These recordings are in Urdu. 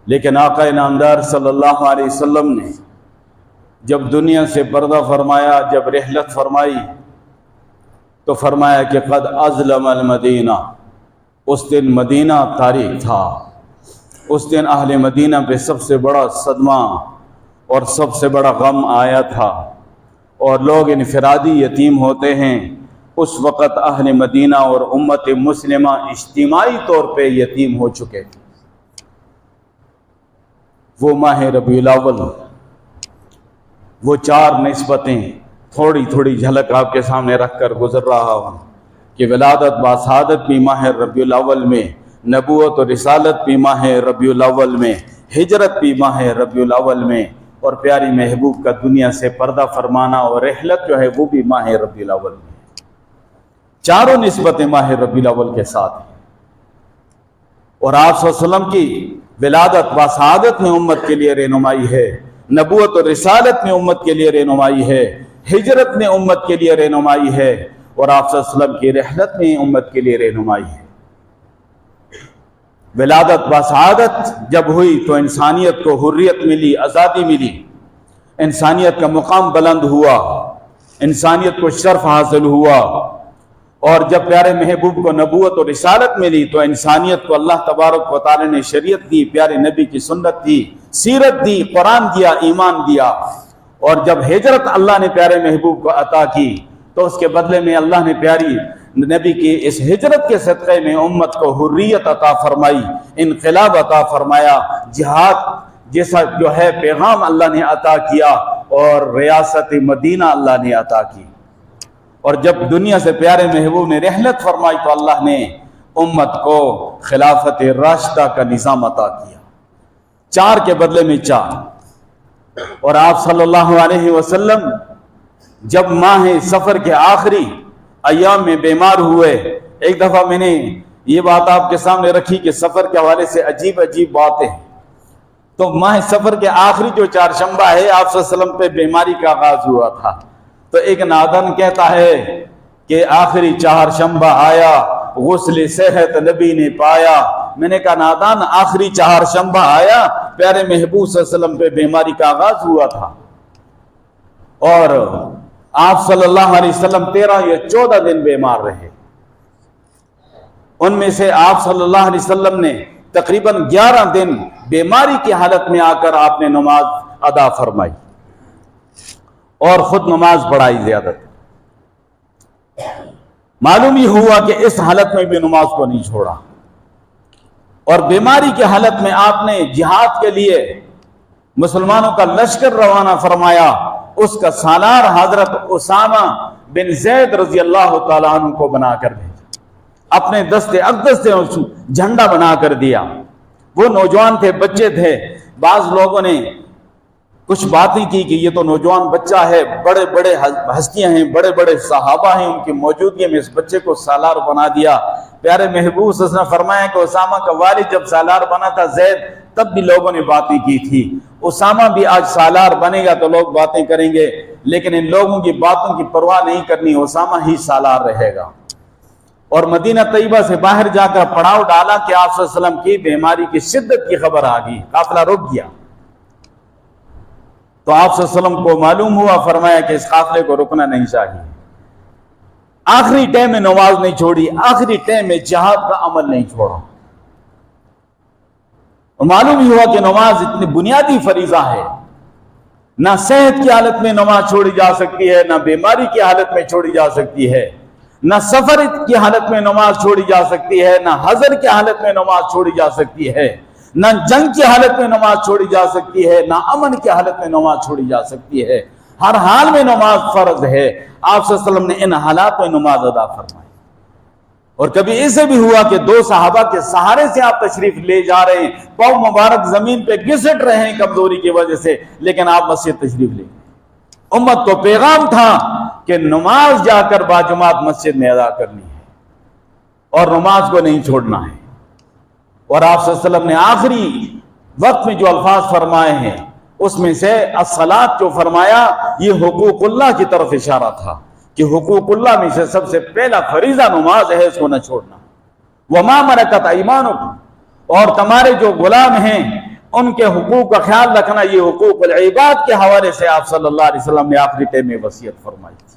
لیکن آقا نامدار صلی اللہ علیہ وسلم نے جب دنیا سے پردہ فرمایا، جب رحلت فرمائی، تو فرمایا کہ قد اظلم المدینہ، اس دن مدینہ تاریک تھا، اس دن اہل مدینہ پہ سب سے بڑا صدمہ اور سب سے بڑا غم آیا تھا، اور لوگ انفرادی یتیم ہوتے ہیں، اس وقت اہل مدینہ اور امت مسلمہ اجتماعی طور پہ یتیم ہو چکے تھے۔ وہ ماہ ربیع الاول، وہ 4 نسبتیں تھوڑی تھوڑی جھلک آپ کے سامنے رکھ کر گزر رہا ہوں کہ ولادت باسعادت بھی ماہ ربیع الاول میں، نبوت و رسالت بھی ماہ ربیع الاول میں، ہجرت بھی ماہ ربیع الاول میں، اور پیاری محبوب کا دنیا سے پردہ فرمانا اور رحلت جو ہے وہ بھی ماہ ربیع الاول میں۔ چاروں نسبتیں ماہ ربیع الاول کے ساتھ ہیں، اور آپ صلی اللہ علیہ وسلم کی ولادت باسعادت میں امت کے لیے رہنمائی ہے، نبوت و رسالت میں امت کے لیے رہنمائی ہے، ہجرت میں امت کے لیے رہنمائی ہے، اور آپ صلی اللہ علیہ وسلم کی رحلت میں امت کے لیے رہنمائی ہے۔ ولادت باسعادت جب ہوئی تو انسانیت کو حریت ملی، آزادی ملی، انسانیت کا مقام بلند ہوا، انسانیت کو شرف حاصل ہوا، اور جب پیارے محبوب کو نبوت و رسالت ملی تو انسانیت کو اللہ تبارک و تعالی نے شریعت دی، پیارے نبی کی سنت دی، سیرت دی، قرآن دیا، ایمان دیا، اور جب ہجرت اللہ نے پیارے محبوب کو عطا کی تو اس کے بدلے میں اللہ نے پیاری نبی کی اس ہجرت کے صدقے میں امت کو حریت عطا فرمائی، انقلاب عطا فرمایا، جہاد جیسا جو ہے پیغام اللہ نے عطا کیا، اور ریاست مدینہ اللہ نے عطا کی۔ اور جب دنیا سے پیارے محبوب نے رحلت فرمائی تو اللہ نے امت کو خلافت راشدہ کا نظام عطا کیا، 4 کے بدلے میں 4۔ اور آپ صلی اللہ علیہ وسلم جب ماہ سفر کے آخری ایام میں بیمار ہوئے، ایک دفعہ میں نے یہ بات آپ کے سامنے رکھی کہ سفر کے حوالے سے عجیب عجیب باتیں، تو ماہ سفر کے آخری جو 4 شنبہ ہے آپ صلی اللہ علیہ وسلم پہ بیماری کا آغاز ہوا تھا، تو ایک نادن کہتا ہے کہ آخری 4 شنبہ آیا، غسل صحت نبی نے پایا۔ میں نے کہا نادان، آخری 4 شنبہ آیا، پیارے محبوب صلی اللہ علیہ وسلم پہ بیماری کا آغاز ہوا تھا، اور آپ صلی اللہ علیہ وسلم 13 یا 14 دن بیمار رہے۔ ان میں سے آپ صلی اللہ علیہ وسلم نے تقریباً 11 دن بیماری کی حالت میں آ کر آپ نے نماز ادا فرمائی اور خود نماز پڑھائی زیادہ۔ معلوم ہی ہوا کہ اس حالت میں بھی نماز کو نہیں چھوڑا، اور بیماری کی حالت میں آپ نے جہاد کے لیے مسلمانوں کا لشکر روانہ فرمایا، اس کا سالار حضرت اسامہ بن زید رضی اللہ تعالیٰ عنہ کو بنا کر بھیجا، اپنے دست اقدس سے جھنڈا بنا کر دیا۔ وہ نوجوان تھے، بچے تھے، بعض لوگوں نے کچھ باتیں کی کہ یہ تو نوجوان بچہ ہے، بڑے بڑے ہستیاں ہیں، بڑے بڑے صحابہ ہیں، ان کی موجودگی میں اس بچے کو سالار بنا دیا۔ پیارے محبوب صلی اللہ علیہ وسلم نے فرمایا کہ اسامہ کا والد جب سالار بنا تھا زید، تب بھی لوگوں نے باتیں کی تھی، اسامہ بھی آج سالار بنے گا تو لوگ باتیں کریں گے، لیکن ان لوگوں کی باتوں کی پرواہ نہیں کرنی، اسامہ ہی سالار رہے گا۔ اور مدینہ طیبہ سے باہر جا کر پڑاؤ ڈالا کہ آپ صلی اللہ علیہ وسلم کی بیماری کی شدت کی خبر آ گئی، قافلہ رک گیا۔ تو آپ صلی اللہ علیہ وسلم کو معلوم ہوا، فرمایا کہ اس قافلے کو رکنا نہیں چاہیے۔ آخری ٹائم میں نماز نہیں چھوڑی، آخری ٹائم میں جہاد کا عمل نہیں چھوڑا۔ معلوم ہی ہوا کہ نماز اتنی بنیادی فریضہ ہے، نہ صحت کی حالت میں نماز چھوڑی جا سکتی ہے، نہ بیماری کی حالت میں چھوڑی جا سکتی ہے، نہ سفر کی حالت میں نماز چھوڑی جا سکتی ہے، نہ حضر کی حالت میں نماز چھوڑی جا سکتی ہے، نہ جنگ کی حالت میں نماز چھوڑی جا سکتی ہے، نہ امن کی حالت میں نماز چھوڑی جا سکتی ہے۔ ہر حال میں نماز فرض ہے۔ آپ صلی اللہ علیہ وسلم نے ان حالات میں نماز ادا فرمائی۔ اور کبھی ایسے بھی ہوا کہ 2 صحابہ کے سہارے سے آپ تشریف لے جا رہے ہیں، پاؤں مبارک زمین پہ گھسٹ رہے ہیں کمزوری کی وجہ سے، لیکن آپ مسجد تشریف لے گئے۔ امت کو پیغام تھا کہ نماز جا کر باجماعت مسجد میں ادا کرنی ہے اور نماز کو نہیں چھوڑنا ہے۔ اور آپ صلی اللہ علیہ وسلم نے آخری وقت میں جو الفاظ فرمائے ہیں اس میں سے الصلاۃ جو فرمایا، یہ حقوق اللہ کی طرف اشارہ تھا کہ حقوق اللہ میں سے سب سے پہلا فریضہ نماز ہے، اس کو نہ چھوڑنا۔ وما ملکت ایمانکم، اور تمہارے جو غلام ہیں ان کے حقوق کا خیال رکھنا، یہ حقوق العباد کے حوالے سے آپ صلی اللہ علیہ وسلم نے آخری ٹائم میں وصیت فرمائی تھی۔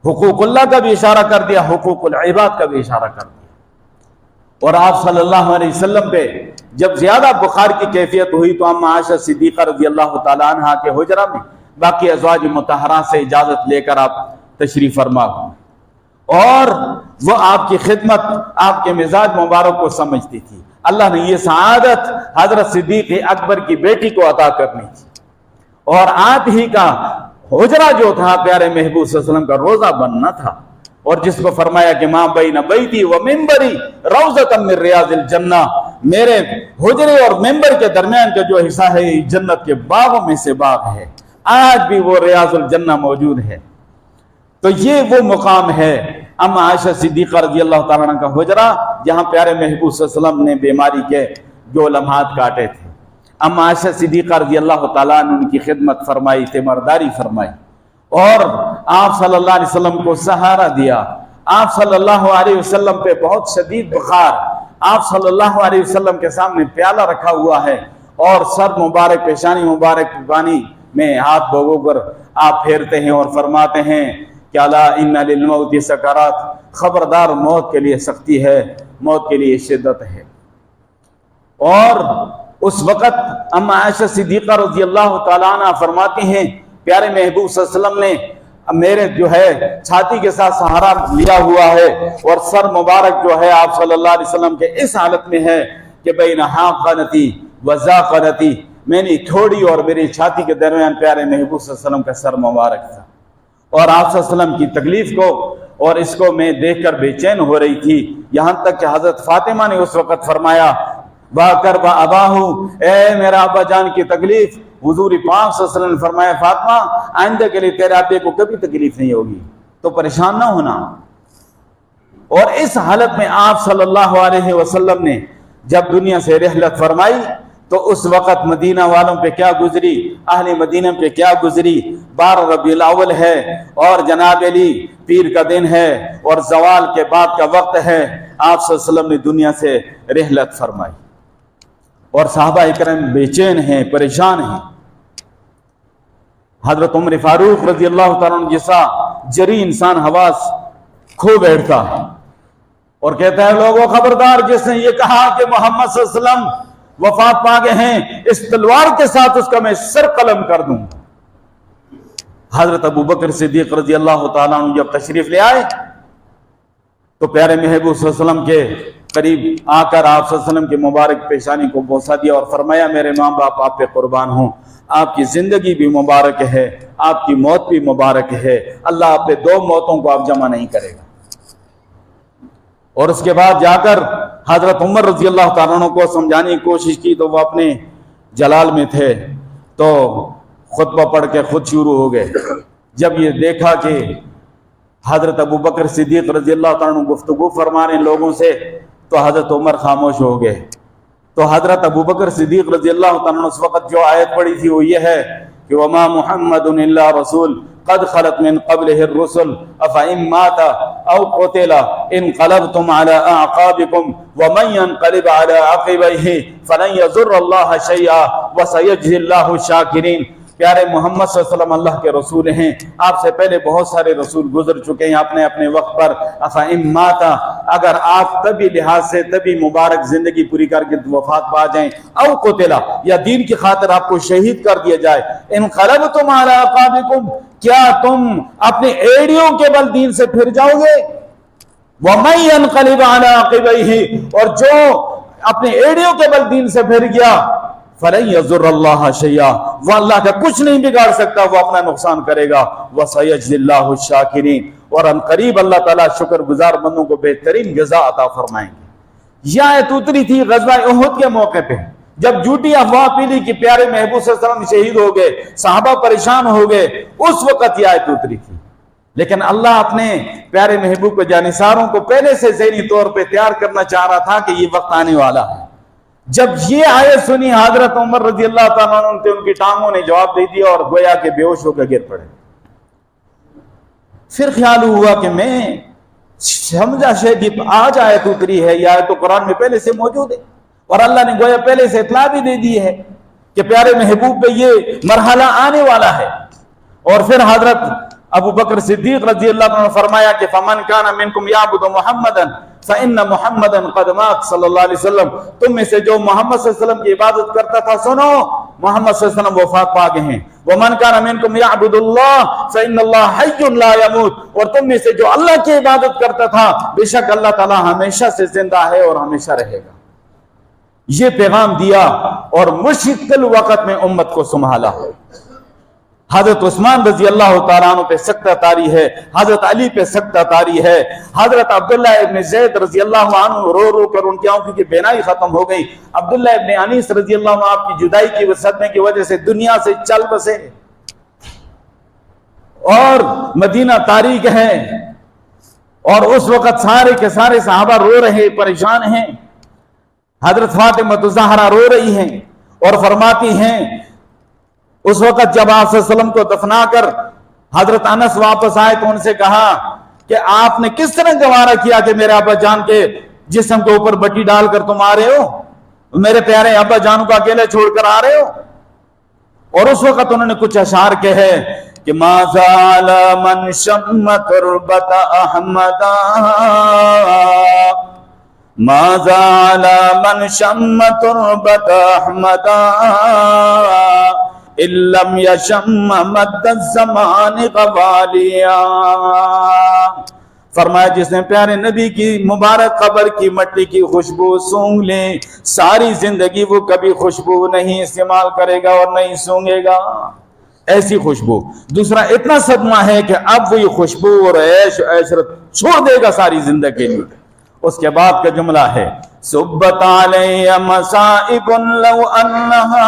حقوق اللہ کا بھی اشارہ کر دیا، حقوق العباد کا بھی اشارہ کر دیا۔ اور آپ صلی اللہ علیہ وسلم پہ جب زیادہ بخار کی کیفیت ہوئی تو اما عائشہ صدیقہ رضی اللہ تعالیٰ عنہ کے حجرہ میں باقی ازواج مطہرات سے اجازت لے کر آپ تشریف فرما ہوئے، اور وہ آپ کی خدمت، آپ کے مزاج مبارک کو سمجھتی تھی۔ اللہ نے یہ سعادت حضرت صدیق اکبر کی بیٹی کو عطا کرنی تھی، اور آپ ہی کا حجرہ جو تھا پیارے محبوب صلی اللہ علیہ وسلم کا روزہ بننا تھا، اور جس کو فرمایا کہ ماں بین بیتی و ممبری روضۃ من ریاض الجنہ، میرے حجرے اور ممبر کے درمیان کا جو حصہ ہے یہ جنت کے باغوں میں سے باغ ہے، آج بھی وہ ریاض الجنہ موجود ہے۔ تو یہ وہ مقام ہے اما عائشہ صدیقہ رضی اللہ تعالیٰ عنہ کا حجرہ، جہاں پیارے محبوب صلی اللہ علیہ وسلم نے بیماری کے جو لمحات کاٹے تھے۔ اما عائشہ صدیقہ رضی اللہ تعالیٰ عنہ ان کی خدمت فرمائی، تیمارداری فرمائی، اور آپ صلی اللہ علیہ وسلم کو سہارا دیا۔ آپ صلی اللہ علیہ وسلم پہ بہت شدید بخار، آپ صلی اللہ علیہ وسلم کے سامنے پیالہ رکھا ہوا ہے، اور سر مبارک، پیشانی مبارک پانی میں ہاتھ بھگو کر آپ پھیرتے ہیں اور فرماتے ہیں کہ الا ان للموت سکرات، خبردار موت کے لیے سختی ہے، موت کے لیے شدت ہے۔ اور اس وقت اما عائشہ صدیقہ رضی اللہ تعالیٰ عنہ فرماتی ہیں پیارے محبوب صلی اللہ علیہ وسلم نے میرے جو ہے چھاتی کے ساتھ سہارا لیا ہوا ہے، اور سر مبارک جو ہے آپ صلی اللہ علیہ وسلم کے اس حالت میں ہے کہ بین حاقنتی و ذاقنتی، میں نے تھوڑی اور میری چھاتی کے درمیان پیارے محبوب صلی اللہ علیہ وسلم کا سر مبارک تھا، اور آپ صلی اللہ علیہ وسلم کی تکلیف کو اور اس کو میں دیکھ کر بے چین ہو رہی تھی، یہاں تک کہ حضرت فاطمہ نے اس وقت فرمایا با کر با اباہو، اے میرا ابا جان کی تکلیف۔ حضور پاک صلی اللہ علیہ وسلم نے فرمایا فاطمہ آئندہ کے لیے تیرے ابے کو کبھی تکلیف نہیں ہوگی، تو پریشان نہ ہونا۔ اور اس حالت میں آپ صلی اللہ علیہ وسلم نے جب دنیا سے رحلت فرمائی تو اس وقت مدینہ والوں پہ کیا گزری، اہل مدینہ پہ کیا گزری۔ 12 ربیع الاول ہے، اور جناب علی پیر کا دن ہے، اور زوال کے بعد کا وقت ہے۔ آپ صلی اللہ علیہ وسلم نے دنیا سے رحلت فرمائی، اور صحابہ اکرام بے چین ہیں، پریشان ہیں۔ حضرت عمر فاروق رضی اللہ تعالیٰ عنہ جیسا جری انسان حواس کھو بیٹھتا ہے اور کہتا ہے لوگوں خبردار، جس نے یہ کہا کہ محمد صلی اللہ علیہ وسلم وفات پا گئے ہیں، اس تلوار کے ساتھ اس کا میں سر قلم کر دوں۔ حضرت ابو بکر صدیق رضی اللہ تعالیٰ عنہ جب تشریف لے آئے تو پیارے محبوب صلی اللہ علیہ وسلم کے قریب آ کر آپ صلی اللہ علیہ وسلم کے مبارک پیشانی کو بوسہ دیا اور فرمایا میرے ماں باپ آپ پہ قربان ہوں، آپ کی زندگی بھی مبارک ہے، آپ کی موت بھی مبارک ہے، اللہ آپ پہ 2 موتوں کو آپ جمع نہیں کرے گا۔ اور اس کے بعد جا کر حضرت عمر رضی اللہ تعالیٰ عنہ کو سمجھانے کی کوشش کی تو وہ اپنے جلال میں تھے، تو خطبہ پڑھ کے خود شروع ہو گئے۔ جب یہ دیکھا کہ حضرت ابو بکر صدیق رضی اللہ تعالیٰ عنہ گفتگو فرما رہے ہیں لوگوں سے، تو حضرت عمر خاموش ہو گئے۔ تو حضرت ابو بکر صدیق رضی اللہ تعالیٰ عنہ اس وقت جو آیت پڑھی تھی وہ یہ ہے کہ وما محمد الا رسول قد خلت من قبله الرسل افإن مات او قتل انقلبتم على اعقابكم ومن ينقلب على عقبيه فلن يضر الله شيئا وسيجزي الله الشاكرين۔ پیارے محمد صلی اللہ علیہ وسلم اللہ کے رسول ہیں، آپ سے پہلے بہت سارے رسول گزر چکے ہیں اپنے اپنے وقت پر۔ افإن مات، اگر آپ طبی لحاظ سے طبی مبارک زندگی پوری کر کے وفات پا جائیں، او قتل، یا دین کی خاطر آپ کو شہید کر دیا جائے، انقلبتم علی اعقابکم، کیا تم اپنے ایڑیوں کے بل دین سے پھر جاؤ گے؟ ومن ينقلب علی عقبیہ، اور جو اپنے ایڑیوں کے بل دین سے پھر گیا، فَلَن يَضُرَّ اللَّهَ شَيْئًا، وہ اللہ کا کچھ نہیں بگاڑ سکتا، وہ اپنا نقصان کرے گا۔ وَسَيَجْزِي اللَّهُ الشَّاكِرِينَ، اور ان قریب اللہ تعالیٰ شکر گزار بندوں کو بہترین جزا عطا فرمائیں گے۔ یہ آیت اتری تھی غزوہ احد کے موقع پہ، جب جھوٹی افواہ پھیلی کہ پیارے محبوب صلی اللہ علیہ وسلم شہید ہو گئے، صحابہ پریشان ہو گئے، اس وقت یہ آیت اتری تھی۔ لیکن اللہ اپنے پیارے محبوب کے جانثاروں کو پہلے سے ذہنی طور پہ تیار کرنا چاہ رہا تھا کہ یہ وقت آنے والا ہے۔ جب یہ آیت سنی حضرت عمر رضی اللہ تعالیٰ عنہ ان کی ٹانگوں نے جواب دے دیا اور گویا کہ بے ہوش ہو کر گر پڑے۔ پھر خیال ہوا کہ میں سمجھا شاید آج آیت اتری ہے، یہ آیت تو قرآن میں پہلے سے موجود ہے، اور اللہ نے گویا پہلے سے اطلاع بھی دے دی ہے کہ پیارے محبوب پہ یہ مرحلہ آنے والا ہے. اور پھر حضرت ابو بکر صدیق رضی اللہ عنہ نے فرمایا کہ فمن کان منکم یعبد محمدا فان محمدا قد مات صلی اللہ علیہ وسلم. تم میں سے جو محمد صلی اللہ علیہ وسلم کی عبادت کرتا تھا سنو محمد صلی اللہ علیہ وسلم وفات پا گئے ہیں. ومن کان منکم یعبد اللہ فان اللہ حی لا یموت. اور تم میں سے جو اللہ کی عبادت کرتا تھا بے شک اللہ تعالی ہمیشہ سے زندہ ہے اور ہمیشہ رہے گا. یہ پیغام دیا اور مشکل وقت میں امت کو سنبھالا. حضرت عثمان رضی اللہ تعالیٰ عنہ پہ سکتہ طاری ہے, حضرت علی پہ سکتہ طاری ہے, حضرت عبداللہ ابن زید رضی اللہ عنہ رو رو کر ان کی آنکھوں کی بینائی ختم ہو گئی. عبداللہ ابن انیس رضی اللہ عنہ آپ کی جدائی کی صدمے کی وجہ سے دنیا سے چل بسے اور مدینہ تاریک ہے. اور اس وقت سارے کے سارے صحابہ رو رہے, پریشان ہیں. حضرت فاطمہ الزہرا رو رہی ہیں اور فرماتی ہیں اس وقت جب آپ صلی اللہ علیہ وسلم کو دفنا کر حضرت انس واپس آئے تو ان سے کہا کہ آپ نے کس طرح گوارا کیا کہ میرے ابا جان کے جسم کے اوپر بٹی ڈال کر تم آ رہے ہو, میرے پیارے ابا جان کو اکیلے چھوڑ کر آ رہے ہو. اور اس وقت انہوں نے کچھ اشعار کہے کہ ما زال من شم تربت احمدا ما زال من شم تربت احمدا لم یشم مد الزمان قبالیا. فرمایا جس نے پیارے نبی کی مبارک قبر کی مٹی کی خوشبو سونگ لے ساری زندگی وہ کبھی خوشبو نہیں استعمال کرے گا اور نہیں سونگے گا. ایسی خوشبو. دوسرا اتنا صدمہ ہے کہ اب وہ یہ خوشبو اور عیش عشرت چھوڑ دے گا ساری زندگی کے لیے. اس کے بعد کا جملہ ہے صبت علی مصائب لو انہا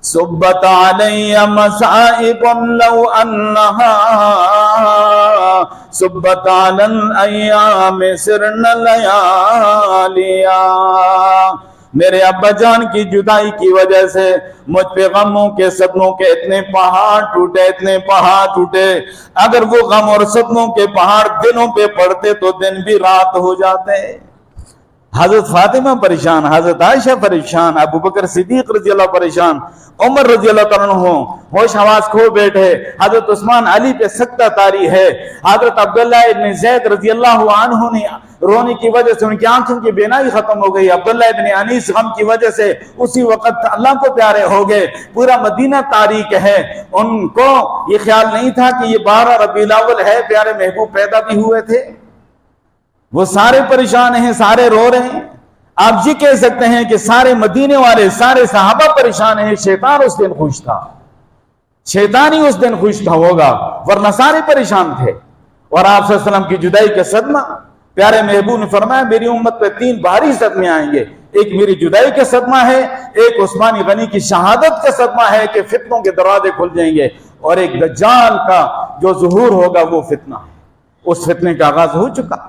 صبت علی مصائب لو انہا صبت علی الایام سرن لیالیا. میرے ابا جان کی جدائی کی وجہ سے مجھ پہ غموں کے صدموں کے اتنے پہاڑ ٹوٹے, اتنے پہاڑ ٹوٹے. اگر وہ غم اور صدموں کے پہاڑ دنوں پہ پڑتے تو دن بھی رات ہو جاتے. حضرت فاطمہ پریشان, حضرت عائشہ پریشان, ابو بکر صدیق رضی اللہ پریشان, عمر رضی اللہ تعالیٰ عنہ ہوش حواس کھو بیٹھے, حضرت عثمان علی پہ سکتہ طاری ہے, حضرت عبداللہ ابن زید رضی اللہ عنہ نے رونے کی وجہ سے ان کی آنکھوں کی بینائی ختم ہو گئی, عبداللہ ابن انیس غم کی وجہ سے اسی وقت اللہ کو پیارے ہو گئے, پورا مدینہ تاریک ہے. ان کو یہ خیال نہیں تھا کہ یہ 12 ربیع الاول ہے, پیارے محبوب پیدا بھی ہوئے تھے. وہ سارے پریشان ہیں, سارے رو رہے ہیں. آپ یہ کہہ سکتے ہیں کہ سارے مدینے والے سارے صحابہ پریشان ہیں. شیطان اس دن خوش تھا, شیطان ہی اس دن خوش تھا ہوگا, ورنہ سارے پریشان تھے. اور آپ صلی اللہ علیہ وسلم کی جدائی کا صدمہ, پیارے محبوب نے فرمایا میری امت پہ 3 بھاری صدمے آئیں گے. ایک میری جدائی کا صدمہ ہے, ایک عثمان غنی کی شہادت کا صدمہ ہے کہ فتنوں کے دروازے کھل جائیں گے, اور ایک دجال کا جو ظہور ہوگا وہ فتنہ ہے. اس فتنے کا آغاز ہو چکا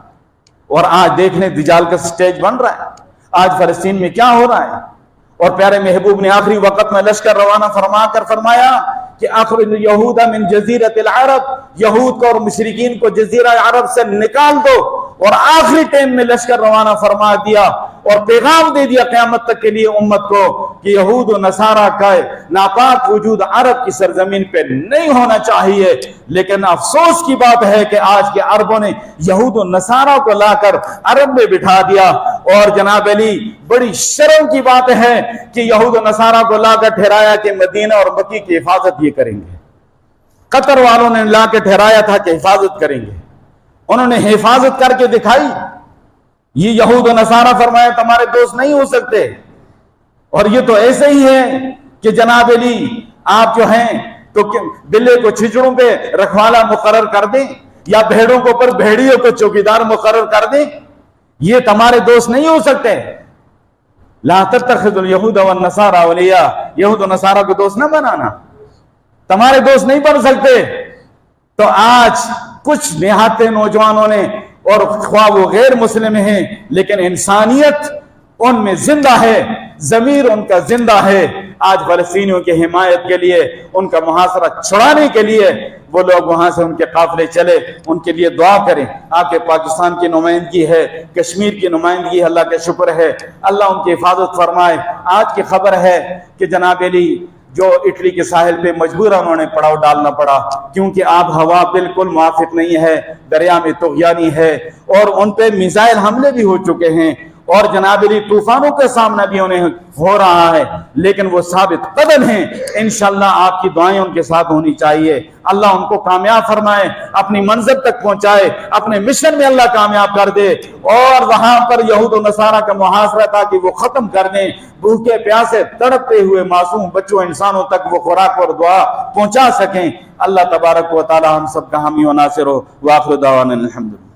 اور آج دیکھنے دجال کا سٹیج بن رہا ہے. آج فلسطین میں کیا ہو رہا ہے. اور پیارے محبوب نے آخری وقت میں لشکر روانہ فرما کر فرمایا کہ اخرج یہود من جزیرۃ العرب, یہود کو اور مشرکین کو جزیرہ عرب سے نکال دو. اور آخری ٹائم میں لشکر روانہ فرما دیا اور پیغام دے دیا قیامت تک کے لیے امت کو کہ یہود و نصارہ کا ناپاک وجود عرب کی سرزمین پہ نہیں ہونا چاہیے. لیکن افسوس کی بات ہے کہ آج کے عربوں نے یہود و نصارہ کو لا کر عرب میں بٹھا دیا. اور جناب علی بڑی شرم کی بات ہے کہ یہود و نصارہ کو لا کر ٹھہرایا کہ مدینہ اور مکی کی حفاظت یہ کریں گے. قطر والوں نے لا کے ٹھہرایا تھا کہ حفاظت کریں گے, انہوں نے حفاظت کر کے دکھائی. یہ یہود و نصارہ فرمایا تمہارے دوست نہیں ہو سکتے. اور یہ تو ایسے ہی ہے کہ جناب علی آپ جو ہیں تو بلے کو چھچڑوں پہ رکھوالا مقرر کر دیں یا بھیڑوں کے اوپر بھیڑیوں کو چوکیدار مقرر کر دیں. یہ تمہارے دوست نہیں ہو سکتے. لا تتخذوا اليهود والنصارى اولیاء, یہود و نصارہ کو دوست نہ بنانا, تمہارے دوست نہیں بن سکتے. تو آج کچھ نہاتے نوجوانوں نے, اور خواہ وہ غیر مسلم ہیں لیکن انسانیت ان میں زندہ ہے, ضمیر ان کا زندہ ہے, آج فلسطینیوں کی حمایت کے لیے, ان کا محاصرہ چھڑانے کے لیے وہ لوگ وہاں سے ان کے قافلے چلے، ان کے لیے دعا کریں۔ آ کے پاکستان کی نمائندگی ہے، کشمیر کی نمائندگی ہے، اللہ کا شکر ہے، اللہ ان کی حفاظت فرمائے۔ آج کی خبر ہے کہ جناب علی جو اٹلی کے ساحل پہ مجبور انہوں نے پڑاؤ ڈالنا پڑا، کیونکہ آب ہوا بالکل موافق نہیں ہے، دریا میں طغیانی ہے، اور ان پہ میزائل حملے بھی ہو چکے ہیں، اور جناب علی طوفانوں کا سامنا بھی انہیں ہو رہا ہے، لیکن وہ ثابت قدم ہیں۔ انشاءاللہ آپ کی دعائیں ان کے ساتھ ہونی چاہیے، اللہ ان کو کامیاب فرمائے، اپنی منزل تک پہنچائے، اپنے مشن میں اللہ کامیاب کر دے، اور وہاں پر یہود و نصارہ کا محاصرہ تھا کہ وہ ختم کر دیں، بھوکے پیاسے تڑپتے ہوئے معصوم بچوں انسانوں تک وہ خوراک اور دعا پہنچا سکیں۔ اللہ تبارک و تعالی ہم سب کا حامی و ناصر ہو۔ وآخر دعوانا الحمدللہ۔